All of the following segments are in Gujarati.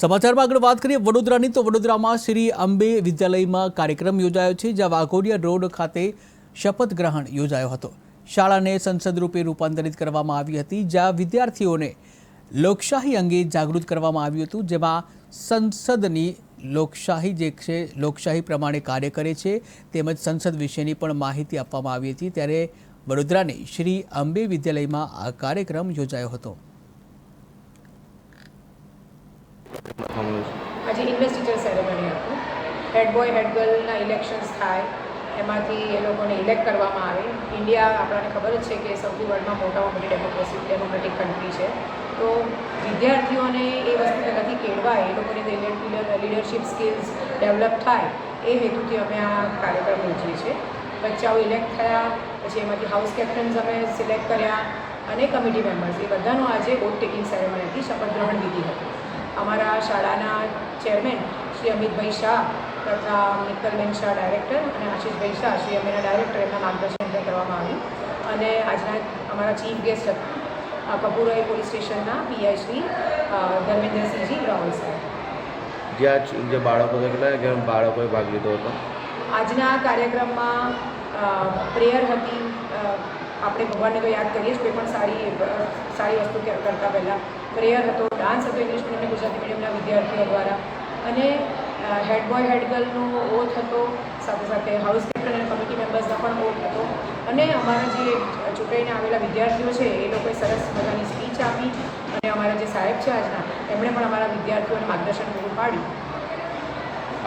સમાચારમાં આગળ વાત કરીએ વડોદરાની તો વડોદરામાં શ્રી અંબે વિદ્યાલયમાં કાર્યક્રમ યોજાયો છે, જ્યાં વાઘોડિયા રોડ ખાતે શપથ ગ્રહણ યોજાયો હતો। શાળાને સંસદ રૂપે રૂપાંતરિત કરવામાં આવી હતી, જ્યાં વિદ્યાર્થીઓને લોકશાહી અંગે જાગૃત કરવામાં આવ્યું હતું, જેમાં સંસદની લોકશાહી જે છે લોકશાહી પ્રમાણે કાર્ય કરે છે તેમજ સંસદ વિશેની પણ માહિતી આપવામાં આવી હતી। ત્યારે વડોદરાની શ્રી અંબે વિદ્યાલયમાં આ કાર્યક્રમ યોજાયો હતો। આજે ઇન્વેસ્ટિચર સેરેમની હતું। હેડ બોય હેડ ગર્લના ઇલેક્શન્સ થાય, એમાંથી એ લોકોને ઇલેક્ટ કરવામાં આવે। ઇન્ડિયા આપણને ખબર જ છે કે સૌથી વર્લ્ડમાં મોટામાં મોટી ડેમોક્રેટિક કન્ટ્રી છે, તો વિદ્યાર્થીઓને એ વસ્તુ પહેલાંથી કેળવાય, એ લોકોની લીડરશિપ સ્કિલ્સ ડેવલપ થાય, એ હેતુથી અમે આ કાર્યક્રમ યોજીએ છીએ। બચ્ચાઓ ઇલેક્ટ થયા, પછી એમાંથી હાઉસ કેપ્ટન્સ અમે સિલેક્ટ કર્યા અને કમિટી મેમ્બર્સ, એ બધાનું આજે વોટ ટેકિંગ સેરેમની હતી, શપથ ગ્રહણ વિધિ હતી। અમારા શાળાના ચેરમેન શ્રી અમિતભાઈ શાહ તથા મિત્તલબેન શાહ ડાયરેક્ટર અને આશીષભાઈ શાહ શ્રી અમેના ડાયરેક્ટર એમના માર્ગદર્શન હેઠળ કરવામાં આવ્યું। અને આજના અમારા ચીફ ગેસ્ટ હતા કપૂરોએ પોલીસ સ્ટેશનના પીઆઈ શ્રી ધર્મેન્દ્રસિંહજી રાવલ સાહેબ। જે બાળકોએ ભાગ લીધો હતો આજના કાર્યક્રમમાં પ્રેયર હતી। આપણે ભગવાનને તો યાદ કરીએ જ, કોઈ પણ સારી વસ્તુ કરતાં પહેલાં પ્રેયર હતો, ડાન્સ હતો ઇંગ્લિશ મીડિયમ અને ગુજરાતી મીડિયમના વિદ્યાર્થીઓ દ્વારા, અને હેડ બોય હેડ ગર્લનો ઓથ હતો, સાથે સાથે હાઉસ કેપ્ટન અને કમિટી મેમ્બર્સનો પણ ઓથ હતો। અને અમારા જે ચૂંટાઈને આવેલા વિદ્યાર્થીઓ છે એ લોકોએ સરસ મજાની સ્પીચ આપી, અને અમારા જે સાહેબ છે આજના, એમણે પણ અમારા વિદ્યાર્થીઓને માર્ગદર્શન પૂરું પાડ્યું।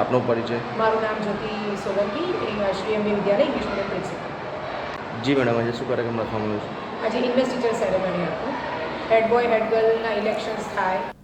આપનો પરિચય? મારું નામ જ્યોતિ સોલંકી, શ્રી અંબે વિદ્યાલય ઇંગ્લિશ મીડિયમ પ્રિન્સિપલ। જી મેડમ, આજે શું કાર્યક્રમ રાખવામાં આવ્યો છે? આજે ઇન્વેસ્ટિચર સેરેમની હતું। હેડ બોય હેડ ગર્લના ઇલેક્શન્સ થાય,